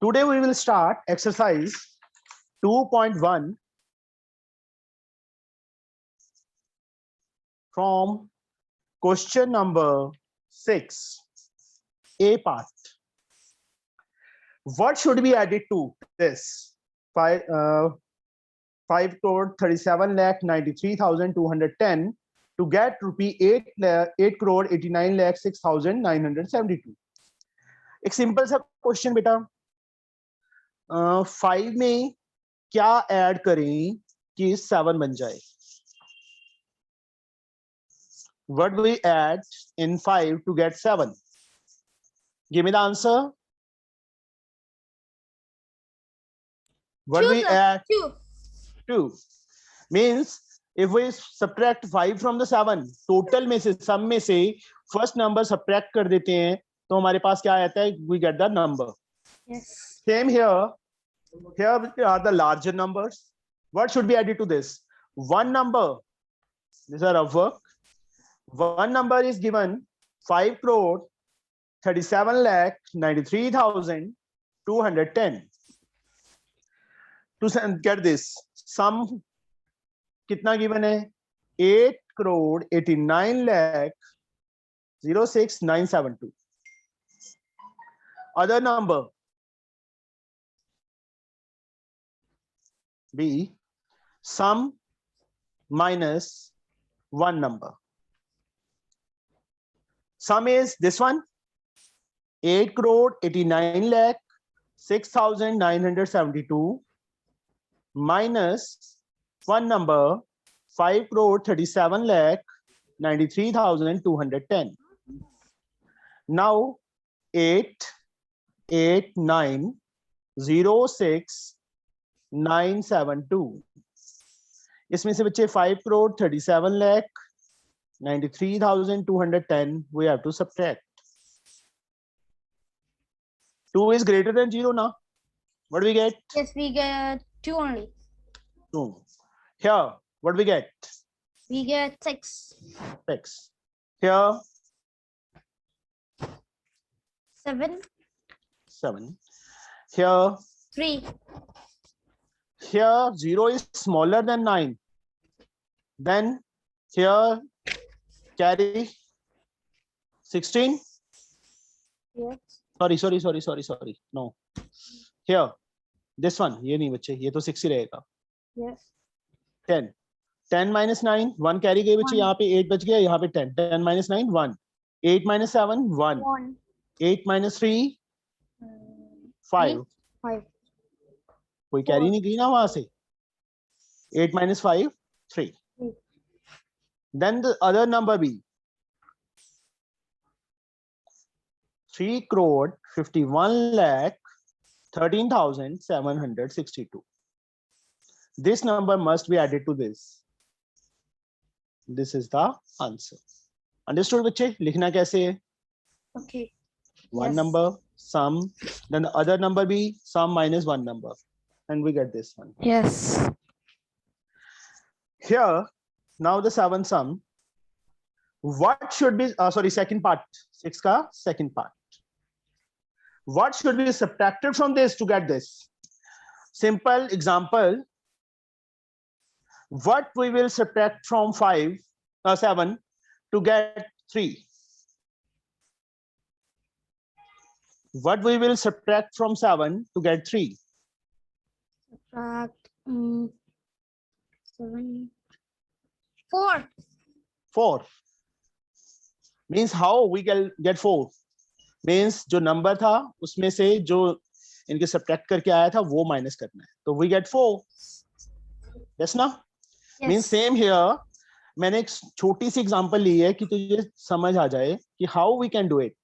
Today we will start exercise 2.1 from question number 6, A part. What should be added to this? 5 crore 37 lakh 93,210 to get rupee 8 crore 89 lakh 6,972. एक simple सा question बेटा, 5 में क्या add करें कि 7 बन जाए? What we add in 5 to get 7? Give me the answer. What we add? 2 means if we subtract 5 from the 7, total में से sum में से first number subtract कर देते हैं तो हमारे पास क्या आता है? We get the number. Yes. Same here. Here are the larger numbers. What should be added to this? One number. These are rough work. One number is given 5 crore 37 lakh 93,210. To get this, sum कितना given है? 8 crore 89 lakh 06,972. Other number B, sum minus one number. Sum is this one, 8 crore 89 lakh 6,972 minus one number, 5 crore 37 lakh 93,210. Now 8 9 06 972. इसमें से बच्चे 5 crore 37 lakh 93,210 we have to subtract. 2 is greater than 0 now. What do we get? Yes, we get 2 only. 2. Here, what do we get? We get 6. 6. Here, 7. 7. Here, 3. here 0 is smaller than 9. Then here carry 16. Yes. Sorry. No. Here, this one. ये नहीं बच्चे, ये तो 6 ही रहेगा. Yes. 10. 10 minus 9, 1 carry गई बच्चे, यहाँ पे 8 बच गया, यहाँ पे 10. 10 minus 9, 1. 8 minus 7, 1. 1. 8 minus 3, 5. 5. कोई कैरी नहीं गई ना वहां से. 8 minus 5, 3. Then the other number B, 3 crore 51 lakh 13,762. This number must be added to this. This is the answer. Understood बच्चे? लिखना कैसे है? Okay. One Yes. number, sum, then the other number be sum minus one number, and we get this one. Yes. Here, now the 7 sum. What should be, second part, 6 ka second part. What should be subtracted from this to get this? Simple example. What we will subtract from 7 to get 3? What we will subtract from 7 to get 3? Subtract 7. 4. 4. Means how we can get 4? Means जो number था उसमें से जो इनके subtract करके आया था वो minus करना है. तो we get 4. Yes ना? Yes. Means same here. मैंने एक छोटी सी example ली है कि तुझे समझ आ जाए कि how we can do it.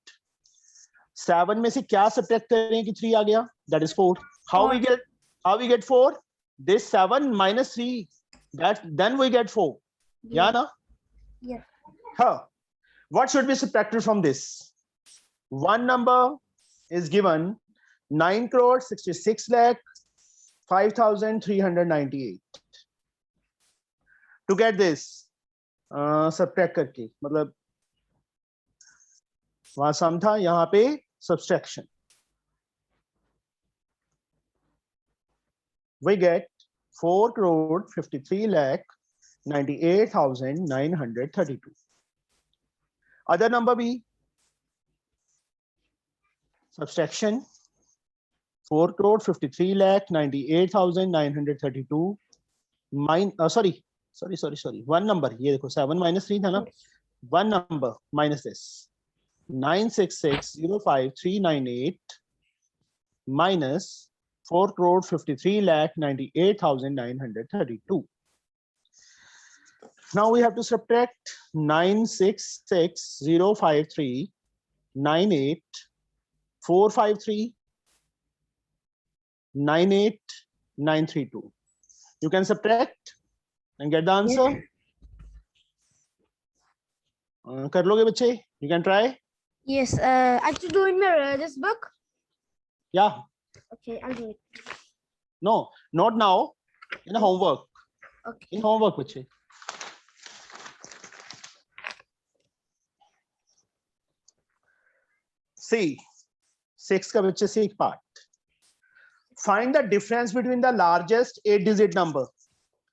7 में से क्या subtract करें कि 3 आ गया? That is 4. How we get 4? This 7 minus 3. Then we get 4. Yeah na? Yes. Huh. What should be subtracted from this? One number is given 9 crore 66 lakh 5,398. To get this, subtract करके, मतलब वहां सम था, यहाँ पे subtraction. we get 4 crore 53 lakh 98,932. Other number B, subtraction 4 crore 53 lakh 98,932 sorry, one number, ये देखो 7 minus 3 था ना, one number minus this 966,05398 minus 4 crore 53 lakh 98,932. Now we have to subtract 966,05398,453 98,932. You can subtract and get the answer. कर लोगे बच्चे? You can try. Yes. I have to do in my this book. Yeah. Okay, I'll do it. No, not now. In the homework. Okay. In homework बच्चे. See, 6 का बच्चे see part. Find the difference between the largest 8-digit number.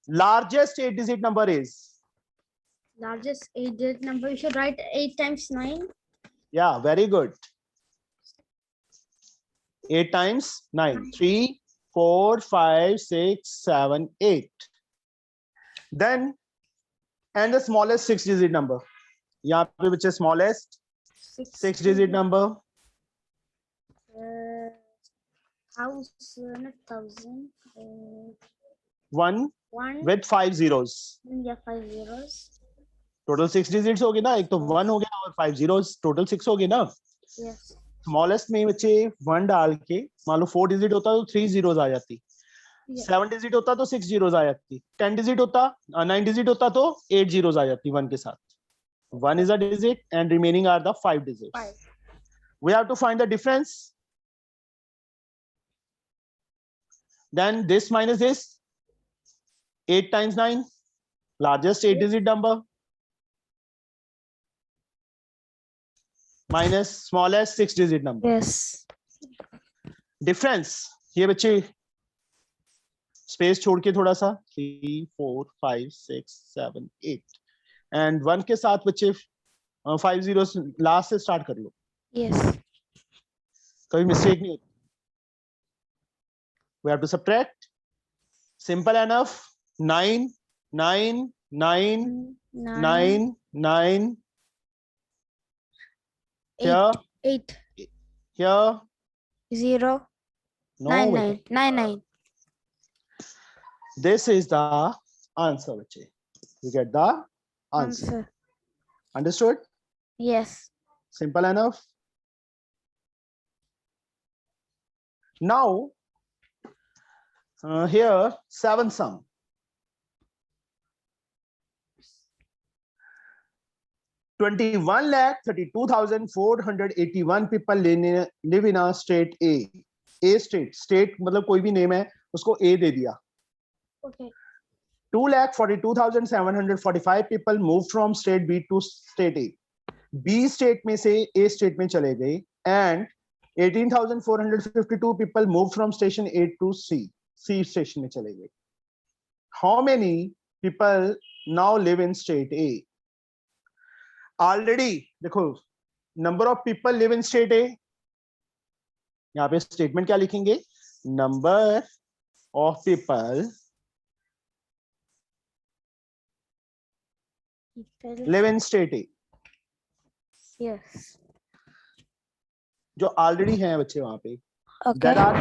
Largest 8-digit number is? Largest 8-digit number. You should write 8 times 9. Yeah, very good. 8 times 9. 3, 4, 5, 6, 7, 8. Then, and the smallest 6-digit number. यहाँ पे बच्चे smallest 6-digit number. Thousand. 1 1. with 5 zeros. Yeah, 5 zeros. Total 6 digits हो गए ना, एक तो 1 हो गया और 5 zeros, total 6 हो गए ना. Yes. स्मॉलेस्ट में बच्चे 1 डाल के मान लो 4 डिजिट होता तो 3 जीरोस आ जाती. 7 डिजिट होता तो 6 जीरोस आ जाती. 10 डिजिट होता 9 डिजिट होता तो 8 जीरोस आ जाती 1 के साथ. 1 is a digit and remaining are the 5 digits. 5. We have to find the difference. Then this minus this. 8 times 9. Largest 8-digit number. Minus smallest 6-digit number. Yes. Difference. ये बच्चे space छोड़ के थोड़ा सा 3, 4, 5, 6, 7, 8 एंड 1 के साथ बच्चे 5 zeros लास्ट से स्टार्ट कर लो. Yes. कभी मिस्टेक नहीं होती. We have to subtract. Simple enough. 9, 9, 9, 9, 9. Here. 8. Here. 0. No. 9, 9. 9, 9. This is the answer, बच्चे. You get the answer. Understood? Yes. Simple enough. Now, here 7 sum. 21,32,481 people live in a state A. A state मतलब कोई भी name है उसको A दे दिया. Okay. 2,42,745 people moved from state B to state A. B state में से A state में चले गए and 18,452 people moved from station A to C. C station में चले गए. How many people now live in state A? Already देखो number of people live in state A. यहाँ पे statement क्या लिखेंगे? Number of people live in state A. Yes. जो already हैं बच्चे वहां पे. Okay. There are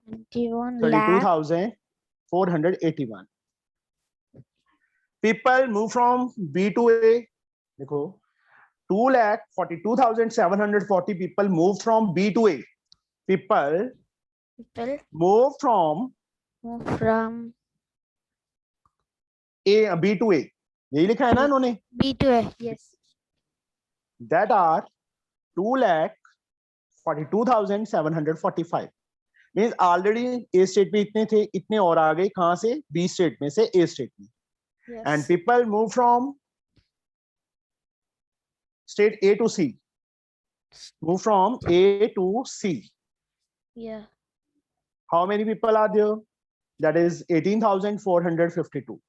21,32,481 people move from B to A. देखो 2,42,740 people moved from B to A. People move from B to A. यही लिखा है ना इन्होंने. B to A. Yes. That are 2,42,745. Means already A state में इतने थे, इतने और आ गए कहां से? B state में से A state में. Yes. And people move from state A to C. Move from A to C. Yeah. How many people are there? That is 18,452.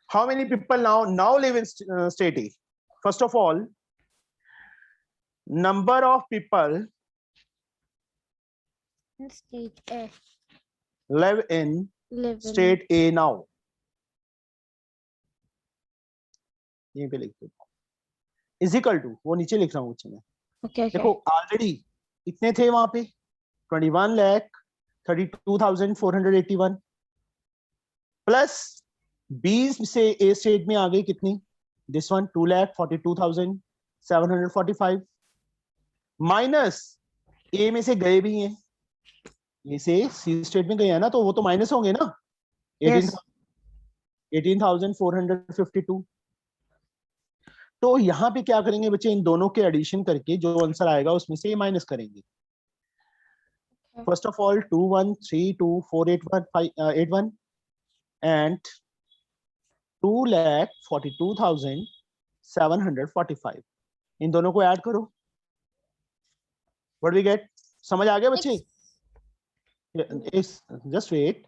How many people now live in state A? First of all, number of people In state A. live in Live in state A now. यहीं पे लिख देता हूँ is equal to, वो नीचे लिख रहा हूँ बच्चे में। Okay. देखो ऑलरेडी इतने थे वहां पे 21,32,481 प्लस 20 से ए स्टेट में आ गई कितनी, दिस वन 2,42,745 माइनस ए में से गए भी हैं, ए से सी स्टेट में गए हैं ना, तो वो तो माइनस होंगे ना। 18,452। तो यहाँ पे क्या करेंगे बच्चे, इन दोनों के एडिशन करके जो आंसर आएगा उसमें से ये माइनस करेंगे। फर्स्ट ऑफ ऑल 2,132,481 एंड 2,42,745, इन दोनों को ऐड करो, व्हाट वी गेट। समझ आ गया बच्चे? जस्ट वेट,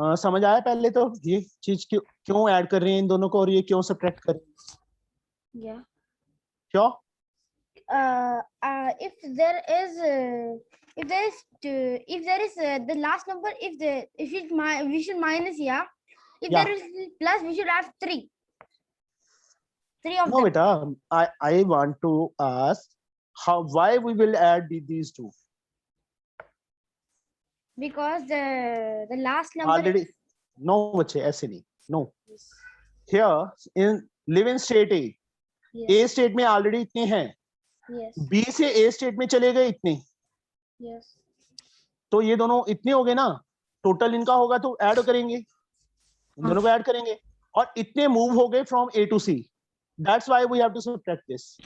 समझ आया पहले तो ये चीज क्यों ऐड कर रहे हैं इन दोनों को और ये क्यों सब्ट्रैक्ट कर रहे हैं? Yeah. क्यों? If there is the last number, we should minus, yeah. If Yeah. there is plus, we should have three of No, them. beta, I want to ask why we will add these two. Because the last number Already, no बच्चे ऐसे नहीं, no. Here in live in state A, yes, A state में already इतने हैं, yes, B से A state में चले गए इतने, yes. तो ये दोनों इतने हो गए ना, टोटल इनका होगा तो ऐड करेंगे, इन दोनों को ऐड करेंगे, और इतने मूव हो गए from A to C, that's why we have to subtract this.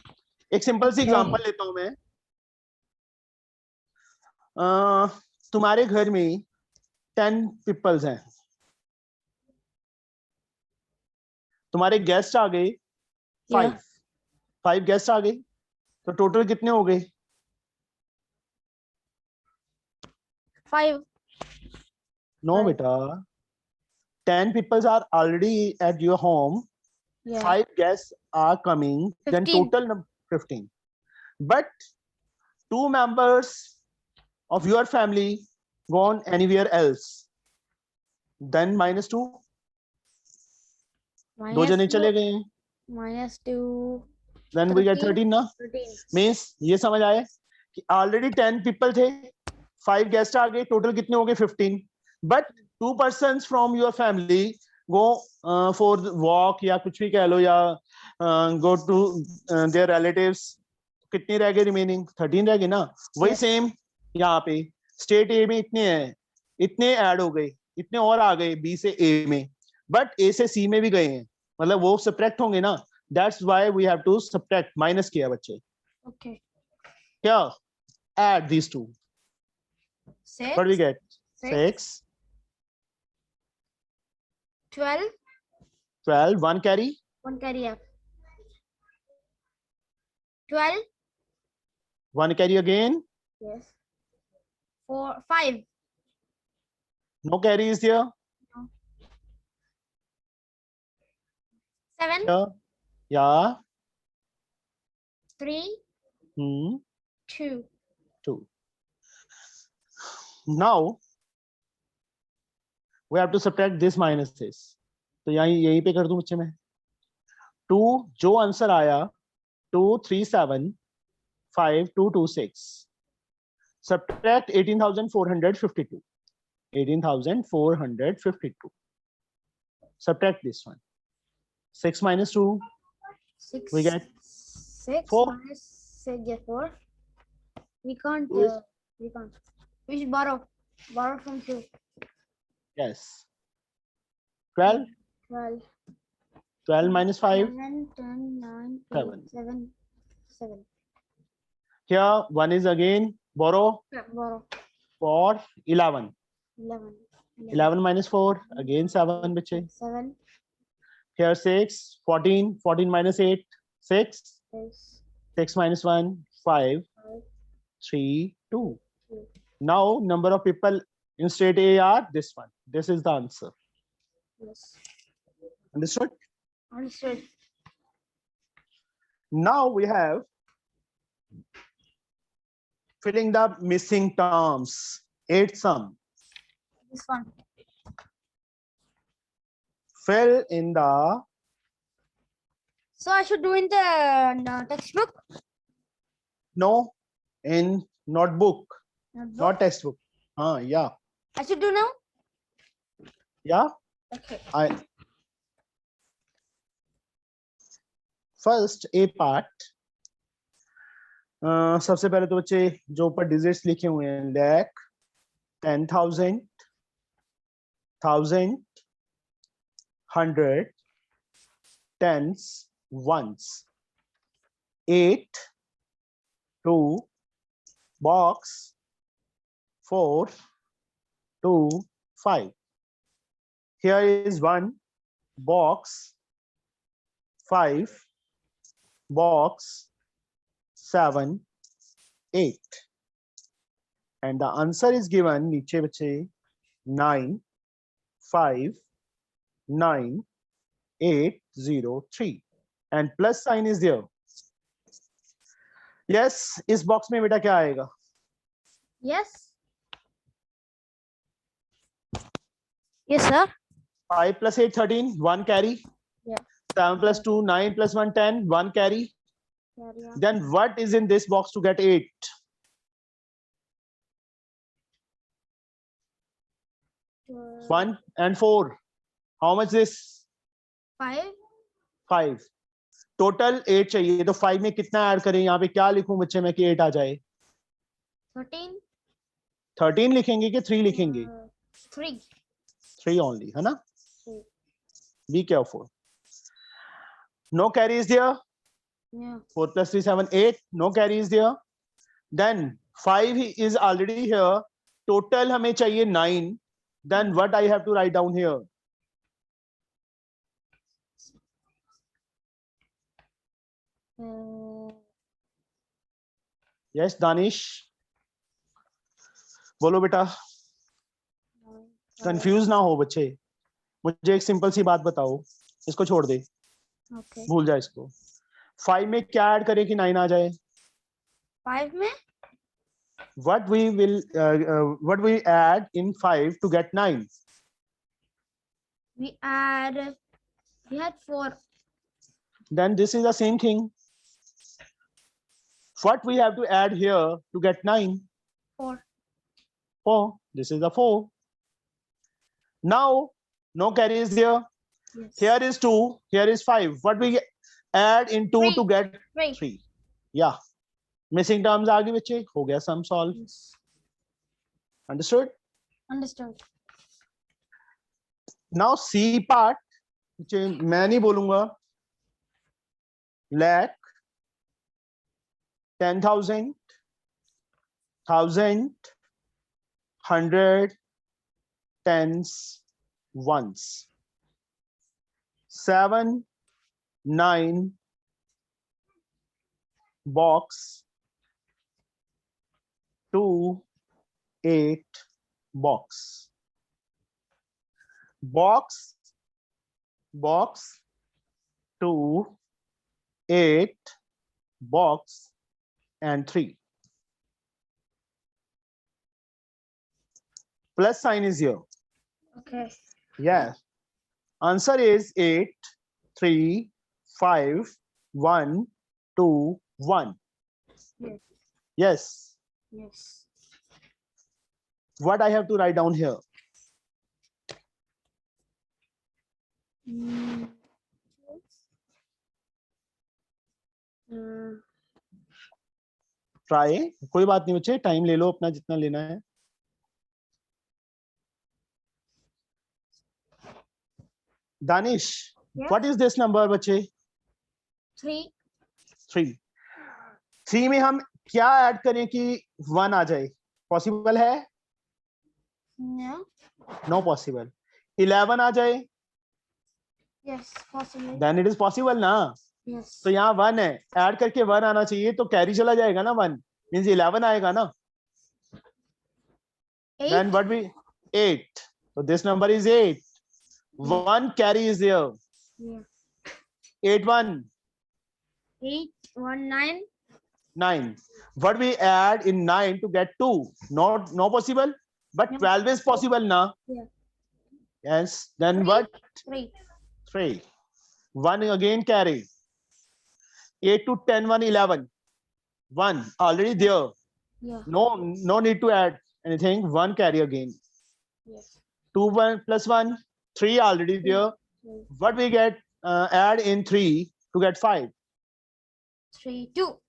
एक सिंपल सी एग्जांपल लेता हूं मैं। तुम्हारे घर में 10 पीपल्स हैं, तुम्हारे गेस्ट आ गए 5 गेस्ट आ गए, तो टोटल कितने हो गए? 5. No, Five. beta. 10 people are already at your home. Yeah. 5 guests are coming. Then 15. total number 15. But 2 members of your family gone anywhere else. Then -2. दो जने चले गए हैं. -2. Then we get 13 ना? 13. Means ये समझ आए कि already 10 people थे, 5 guests आ गए, total कितने हो गए? 15. But 2 persons from your family go for walk या कुछ भी कह लो, या go to their relatives, कितनी रह गए रिमेनिंग? 13 रह गए ना। वही सेम यहाँ पे स्टेट ए में इतने हैं, इतने ऐड हो गए, इतने और आ गए बी से ए में, बट ए से सी में भी गए हैं, मतलब वो सब्ट्रैक्ट होंगे ना। That's why we have to subtract, minus किया बच्चे। Okay. क्या? Add these two, 6. What we get? 6. 6 12. 12, 1 carry, 1 carry up. 12. 1 carry again, Yes. 4. 5. no carry is there. 7. Yeah. 3. 2. 2. Now we have to subtract this minus this. तो यहीं पे कर दूं बच्चे मैं। 2 जो आंसर आया 2375226, subtract 18,452. 18,452. Subtract this one. 6 minus 2. 6. We get 6 4. minus 6 get 4. We can't. Yes. We can't. We should borrow from 2. Yes. 12. 12. 12 minus 5. 11, 10, 9, 7. 8, 7. 7. Here 1 is again borrow Yeah, borrow. for 11. 11. 11 minus 4 again 7 बच्चे. 7. Here 6. 14. 14 minus 8 6. 6. 6 minus 1 5. 5. 3 2. Now number of people in state A are this one. This is the answer. Yes. Understood? Understood. Now we have filling the missing terms. 8 sum. This one. Fill in the So I should do in the textbook. no in notebook, Notebook? not textbook. Yeah. I should do now. Yeah. Okay. First A part. सबसे पहले तो बच्चे जो ऊपर digits लिखे हुए हैं lakh, 10,000, 1,000, 100, tens, ones, 8, 2, box, 4, 2, 5. Here is 1 box, 5 box, 7, 8. And the answer is given नीचे बच्चे 9, 5, 9, 8, 0, 3. And plus sign is there. Yes, इस बॉक्स में बेटा क्या आएगा? Yes. Yes, sir. 5 plus 8, 13, 1 carry. Yeah. 7 plus 2, 9 plus 1, 10, 1 carry. Carry on. Then what is in this box to get 8? 1 and 4. How much this? 5. 5. Total 8 चाहिए तो 5 में कितना add करें? यहाँ पे क्या लिखूं बच्चे मैं कि 8 आ जाए? 13. 13 लिखेंगे कि 3 लिखेंगे? 3. 3 only, है ना? 3. Be careful. No carry is there. Yeah. 4 plus 3, 7, 8. No carry is there. Then 5 is already here. Total हमें चाहिए 9. Then what I have to write down here? Yes, Danish. बोलो बेटा. कंफ्यूज ना हो बच्चे. मुझे एक सिंपल सी बात बताओ. इसको छोड़ दे. Okay. भूल जा इसको. 5 में क्या ऐड करें कि 9 आ जाए? 5 में? What we add in 5 to get 9? We had 4. Then this is the same thing. What we have to add here to get 9? 4. 4. This is the 4. Now, no carry is there. Yes. Here is 2. Here is 5. What we add in 2 to get 3. 3? Yeah. Missing terms आ गए बच्चे. हो गया sum solve. Yes. Understood? Understood. Now C part. मैं नहीं बोलूंगा. Lakh, 10,000, 1,000, 100, tens, ones. 7, 9, box, 2, 8, box. Box, 2, 8, box, and 3. Plus sign is here. Okay. Yeah. Answer is 8, 3, 5, 1, 2, 1. Yes. Yes. Yes. What I have to write down here? Try. कोई बात नहीं बच्चे. Time ले लो अपना जितना लेना है. Danish. Yes. What is this number बच्चे? 3. 3. 3 में हम क्या ऐड करें कि 1 आ जाए? पॉसिबल है? No. No possible. 11 आ जाए? Yes, possible. Then it is possible ना? Yes. तो यहाँ 1 है. ऐड करके 1 आना चाहिए तो कैरी चला जाएगा ना 1. मीन्स 11 आएगा ना? Then 8. what we 8. So this number is 8. Yeah. One carry is there. Yeah. 8 1 8 1 9. 9. What we add in 9 to get 2? Not no possible. But No. 12 is possible now. Yeah. Yes. Then 3. what? 3. 3. 1 again carry. 8 to 10 1 11. 1 already there. Yeah. No need to add anything. 1 carry again. Yes. 2 1 plus 1 3 already there. 3 What we get add in 3 to get 5? 2.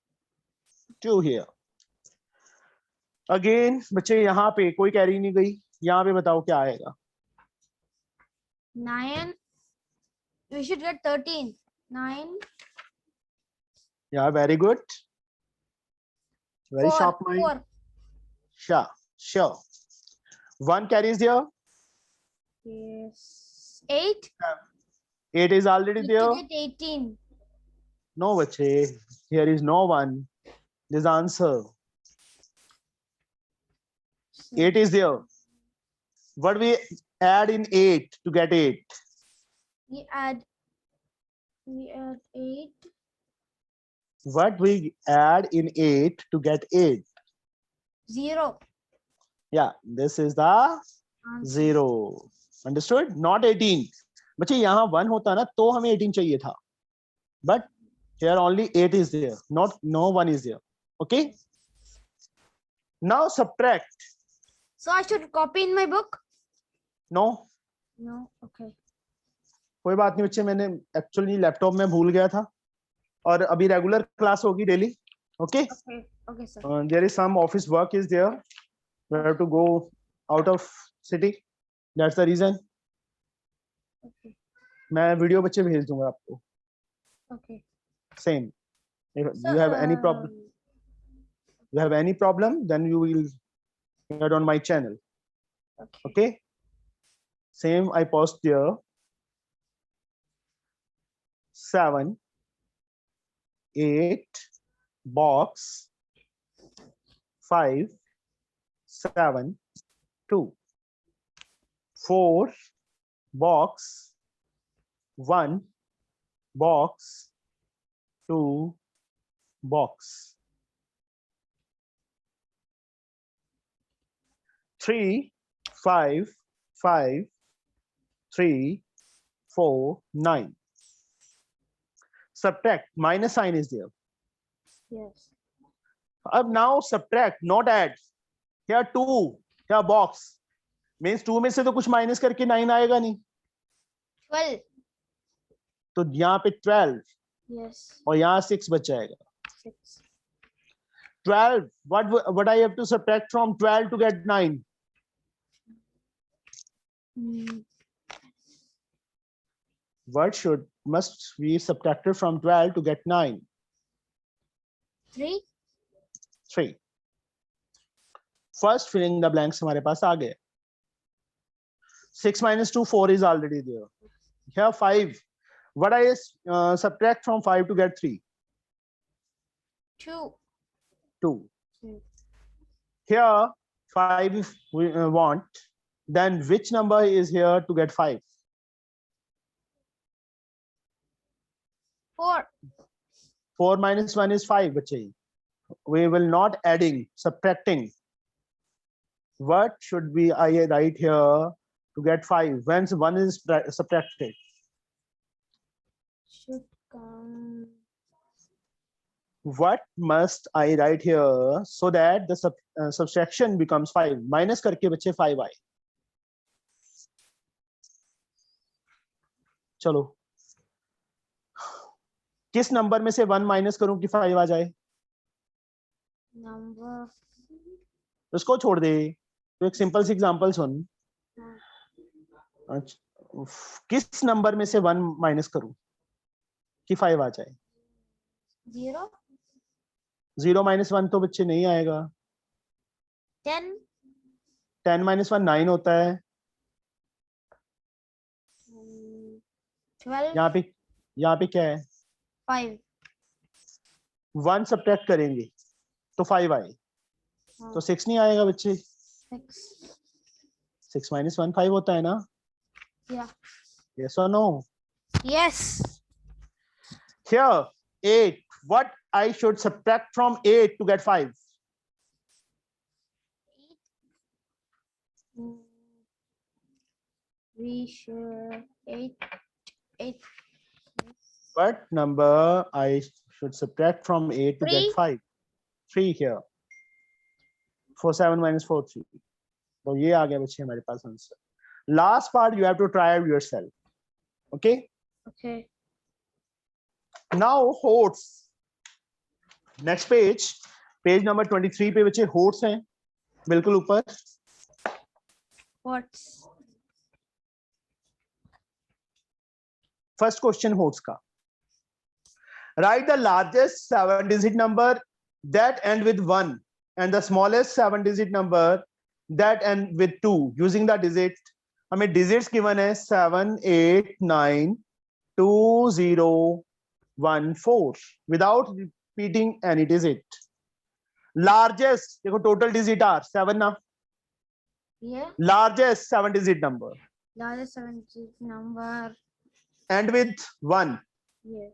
2 here. Again बच्चे यहाँ पे कोई carry नहीं गई. यहाँ पे बताओ क्या आएगा. 9. We should get 13. 9. Yeah, very good. Very 4. sharp mind. 4. Sure. 1 carry is there. Yes. 8. 8 is already We there. get 18. No बच्चे. Here is no 1. This answer. 8 is there. What we add in 8 to get 8? We add 8. What we add in 8 to get 8? 0. Yeah, this is the Answer. 0. Understood? Not 18. बच्चे यहाँ 1 होता ना तो हमें 18 चाहिए था. But here only 8 is there. No 1 is there. Okay. Now subtract. So I should copy in my book? No. No. Okay. कोई बात नहीं बच्चे, मैंने एक्चुअली लैपटॉप में भूल गया था और अभी रेगुलर क्लास होगी daily. Okay. Okay, sir. There is some office work is there. We have to go out of city. That's the reason. Okay. मैं वीडियो बच्चे भेज दूंगा आपको. Okay. Same. If So, you have any problem, then you will get on my channel. Okay. Okay. Same I post there. 7 8 box 5 7 2 4 box 1 box 2 box 3 5 5 3 4 9. Subtract. Minus sign is there. Yes. Now subtract, not add. Here 2, here box. Means 2 में से तो कुछ minus करके 9 आएगा नहीं. 12. तो यहाँ पे 12 Yes. और यहाँ 6 बच जाएगा. 6. 12. What I have to subtract from 12 to get 9? What must be subtracted from 12 to get 9? 3. 3. First filling the blanks हमारे पास आ गए. 6 minus 2 4 is already there. Here 5. What I subtract from 5 to get 3? 2. 2. Hmm. Here 5 if we want, then which number is here to get 5? 4. 4 minus 1 is 5. बच्चे. We will not adding, subtracting. What should be I write here to get 5? When 1 is subtracted? Should come. What must I write here so that the subtraction becomes 5? Minus करके बच्चे 5 आए. चलो. किस number में से 1 minus करूं कि 5 आ जाए? Number. उसको छोड़ दे. तो एक सिंपल सी एग्जांपल सुन. किस नंबर में से 1 माइनस करूं कि 5 आ जाए? 0. 0 minus 1 तो बच्चे नहीं आएगा. 10. 10 minus 1 9 होता है. 12. यहाँ पे क्या है? 5. 1 सब्ट्रैक्ट करेंगे तो 5 आए. तो 6 नहीं आएगा बच्चे. 6. 6 minus 1 5 होता है ना? Yeah. Yes or no? Yes. Here 8. What I should subtract from 8 to get 5? Mm, we should 8. What number I should subtract from 8 to get 3. 5? 3 here. 4 7 minus 4 3. तो ये आ गया बच्चे हमारे पास answer. Last part you have to try it yourself. Okay? Okay. Now HOTS. Next page. Page number 23 पे बच्चे HOTS हैं. बिल्कुल ऊपर. What's First question HOTS का. Write the largest 7-digit number that end with 1 and the smallest 7-digit number that end with 2 using the digit. हमें digits given है 7 8 9 2 0 1 4 without repeating any digit. Largest देखो total digit are 7 ना. yeah? Largest 7-digit number Largest 7-digit number. end with 1. Yeah.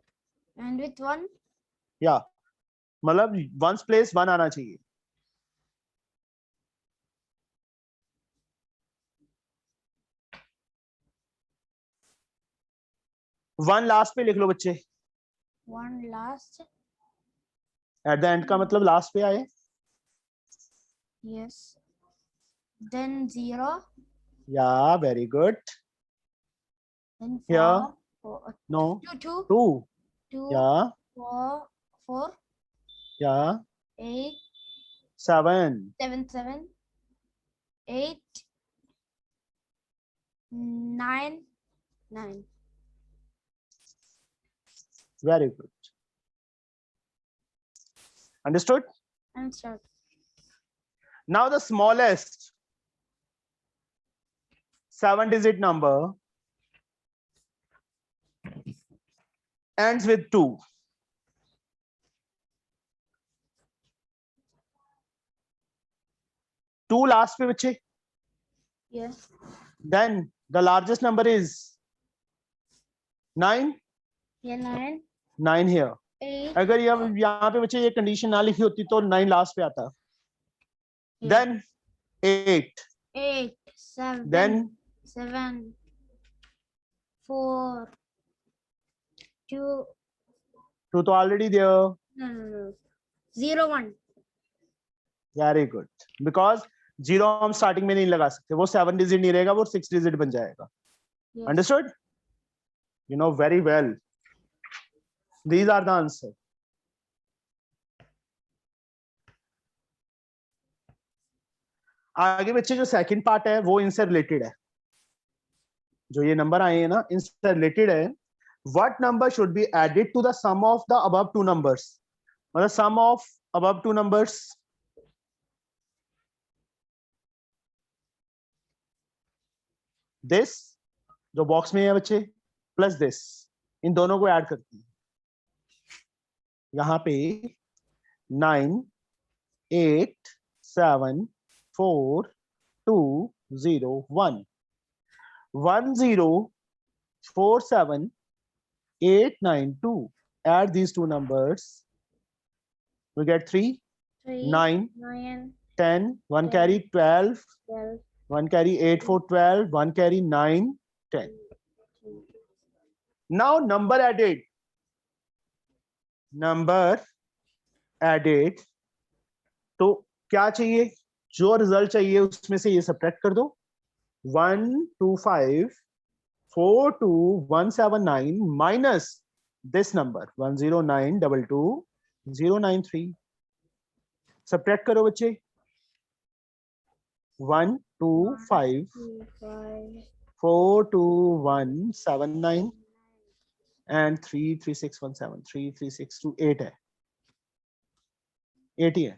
And with 1. Yeah. मतलब ones place 1 आना चाहिए. One last पे लिख लो बच्चे. 1 last. एट द एंड का मतलब लास्ट पे आए. Yes. Then 0. या very good. Then 4. Yeah. No 2. 2. 2. या 4. या 8. 7. 7. 8. 9. 9. Very good. Understood? Answer. Now the smallest 7-digit number ends with 2. Two last पे बच्चे. Yes. Then the largest number is 9. Yeah, 9. 9 here. 8. अगर यहाँ पे बच्चे ये कंडीशन ना लिखी होती तो 9 लास्ट पे आता. Yeah. Then 8. 8. 7. Then 7. 4. 2. 2 तो already there. No. 0 1. Very good. Because 0 हम स्टार्टिंग में नहीं लगा सकते. वो 7 डिजिट नहीं रहेगा, वो 6 डिजिट बन जाएगा. Yes. Understood? You know very well. These are the answer. आगे बच्चे जो सेकंड पार्ट है वो इनसे रिलेटेड है. जो ये नंबर आए हैं ना इनसे रिलेटेड है. What number should be added to the sum of the above two numbers? मतलब sum of above two numbers. This जो बॉक्स में है बच्चे प्लस दिस, इन दोनों को ऐड करते हैं. यहाँ पे 9 8 7 4 2 0 1 1 0 4 7 8 9 2. Add these two numbers. We get 3 3. 9 9. 10 1 10. carry 12 12. 1 carry 8 4 12 1 carry 9 10. Now number added. Number added. तो क्या चाहिए? जो रिजल्ट चाहिए उसमें से ये सब्ट्रैक्ट कर दो. 1 2 5 4 2 1 7 9 minus this number 1 0 9 2 2 0 9 3. सब्ट्रैक्ट करो बच्चे. 1 2 5 2 5. 4 2 1 7 9 and 3 3 6 1 7 3 3 6 2 8 है. 8 ही है.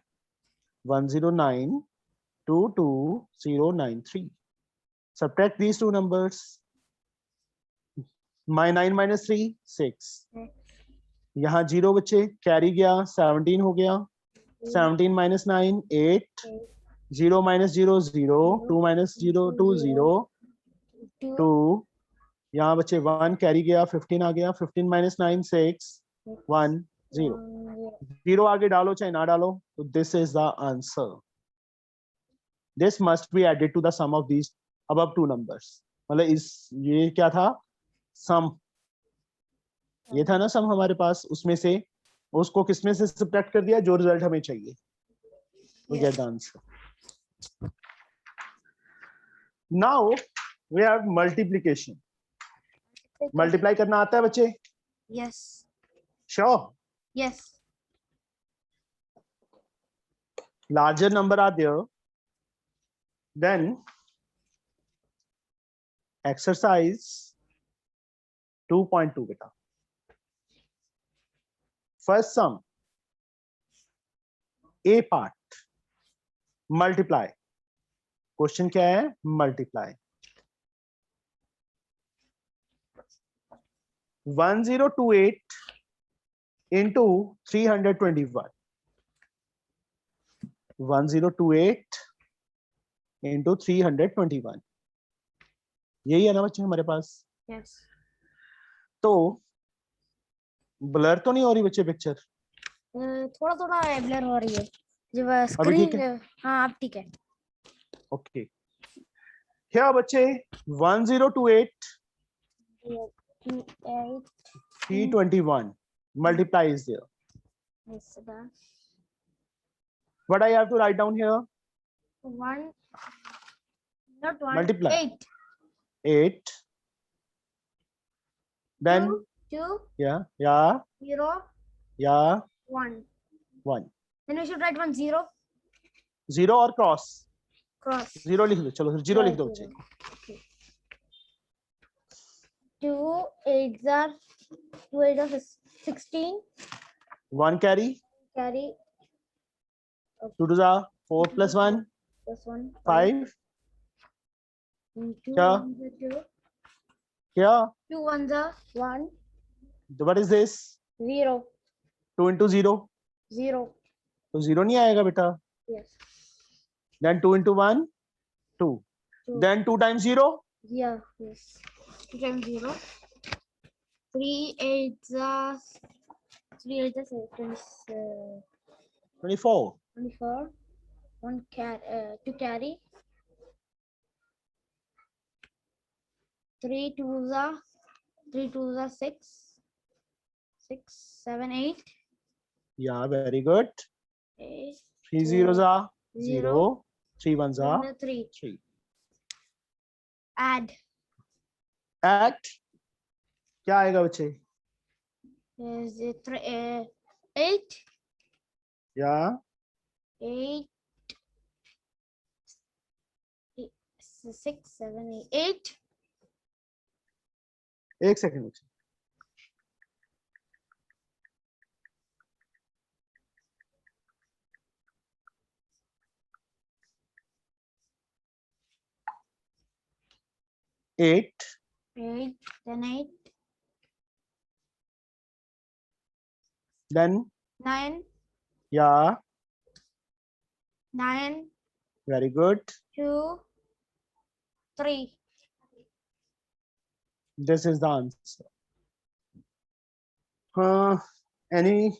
1 0 9 2 2 0 9 3. Subtract these two numbers. My 9 minus 3 6. यहाँ 0 बच्चे कैरी गया 17 हो गया. 17 minus 9 8. 0 minus 0 0, 2 minus 0 2 0, 2 यहाँ बच्चे 1 कैरी गया, 15 आ गया, 15 minus 9 6 1 0, 0 आगे डालो चाहे ना डालो, तो this is the answer. This must be added to the sum of these above two numbers. मतलब इस ये क्या था, सम, ये था ना सम हमारे पास, उसमें से उसको किसमें से सब्ट्रैक्ट कर दिया, जो रिजल्ट हमें चाहिए. We get the answer. Now we have multiplication. Multiply करना आता है बच्चे? Yes. Sure. Yes. Larger number are there. Then exercise 2.2 beta. First sum. A part. Multiply. Question क्या है? Multiply. 1028 into 321. 1028 into 321. यही है ना बच्चे हमारे पास. Yes. तो ब्लर तो नहीं हो रही बच्चे पिक्चर? थोड़ा थोड़ा ब्लर हो रही है जब अभी स्क्रीन. ठीक है? हाँ अब ठीक है. ओके. क्या बच्चे 1028 321 multiply is there. Yes, sir. What I have to write down here? 1, not 1, Multiply. 8. 8. Then 2, yeah 0, 1. 1. Then we should write 1 0 0 और क्रॉस. cross. 0 लिख दो. चलो 0 लिख दो बच्चे. 2 8s are 16. 1 carry. Carry 2 2 are 4 plus 1 plus 1 5. 2 क्या? 2 क्या? 2 1s are 1 What is this? 0 2 into 0. 0. तो 0 नहीं आएगा बेटा. Yes. Then 2 into 1 2. 2. Then 2 times 0. Yeah. Yes. 2 times 0. 3 8s are 3 8s are 24. 24. 2 carry. 3 2s are 6. 6 7 8. Yeah, very good. 8 3 zeros are 0. 0. 3 ones are 3. 3. Add. At क्या आएगा बच्चे? Is it 8 Yeah 8 6 7 8 एक second बच्चे. Eight. 8 then 8 Then 9 yeah 9 very good. 2 3. This is the answer. Any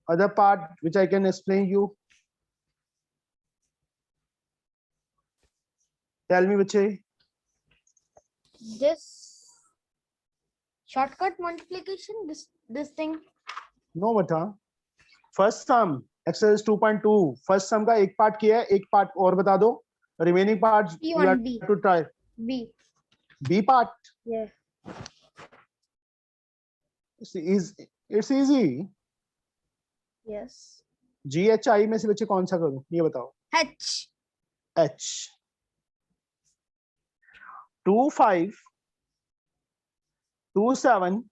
other part which I can explain you? Tell me बच्चे. This shortcut multiplication, this thing. No बता. First sum exercise 2.2. First sum का एक part किया है, एक part और बता दो. Remaining parts you have B. to try. B. B part. Yeah. It's easy. Yes. GHI में से बच्चे कौन सा करूं ये बताओ. H. H. 2 5 2 7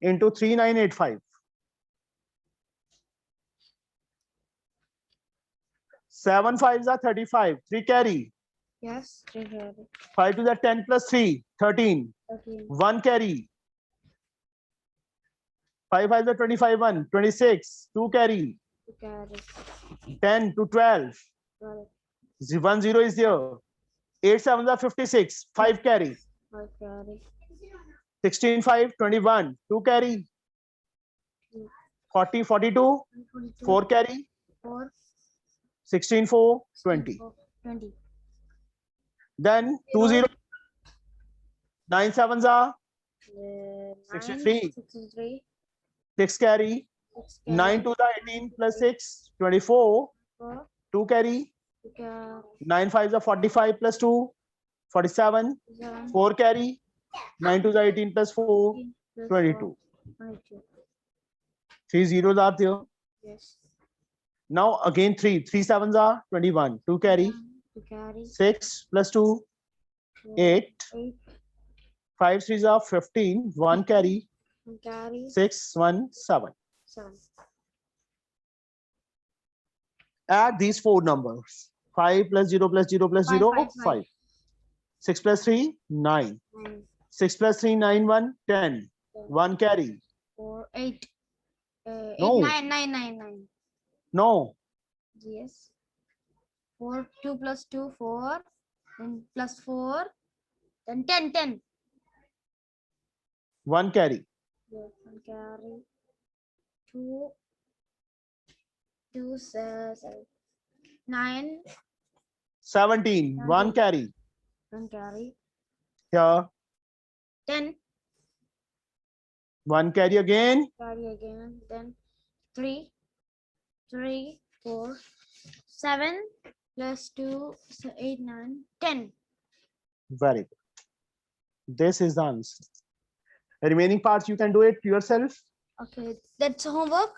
into 3985. 7 5s are 35. 3 carry. Yes. 5 to the 10 plus 3 13. 13. 1 carry. 5 5 are 25 1 26. 2 carry. 2 carry. 10 to 12. 12. 1 0 is there. 8 7s are 56. 5 carry. 5 carry. 16 5 21. 2 carry. 40 42. 42. 4 carry. 4. 16 4 20. 20. Then 2 0. 9 7s are 63. 63. 6 carry. 6 9 2s are 18 plus 6 24. 4. 2 carry. 9 5s are 45 plus 2 47. 7. 4 carry. 9 2s are 18 plus 4 22. 22. 3 zeros are there. Yes. Now again 3 7s are 21. 2 carry. 2 carry. 6 plus 2 8. 8. 5 3s are 15. 1 carry. 1 carry. 6 1 7. 7. Add these four numbers. 5 plus 0 plus 0 plus 0 5. 6 plus 3 9. 9. 6 plus 3 9 1 10. 1 carry. 4 8. 8 No. 9 9 9 9. No. Yes. 4 2 plus 2 4. Then plus 4. Then 10 10. 1 carry. Yes, 1 carry. 2 2 7 9. 17. 1 carry. 1 carry. Here. 10. 1 carry again. Carry again. Then 3 3 4 7 plus 2 so 8 9 10. Very good. This is the answer. The remaining parts you can do it yourself. Okay, that's homework.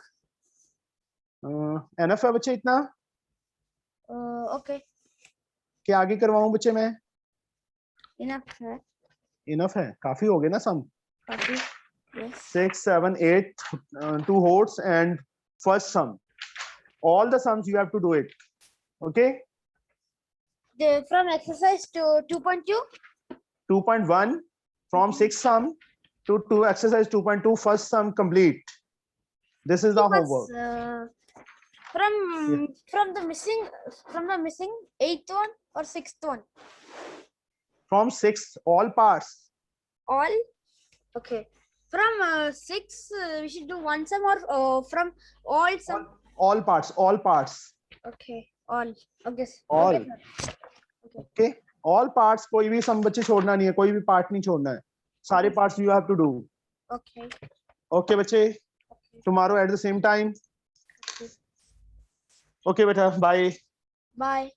Enough है बच्चे इतना Okay, कि आगे करवाऊं बच्चे मैं enough है. Enough है काफी हो गए ना सम Copy. Yes. 6 7 8 2 hordes and first sum all the sums you have to do it. Okay. From exercise to 2.2. 2.1 from 6 sum to exercise 2.2 first sum complete. This is the homework. From the missing 8th one or 6th one. From 6 all parts. All. Okay. From 6 we should do one sum or from all sum. All parts. Okay. All. Okay. All. Okay, sir. Okay. All parts कोई भी sum बच्चे छोड़ना नहीं है कोई भी part नहीं छोड़ना है सारे parts you have to do. Okay. Okay बच्चे tomorrow at the same time. Okay बेटा bye. Bye.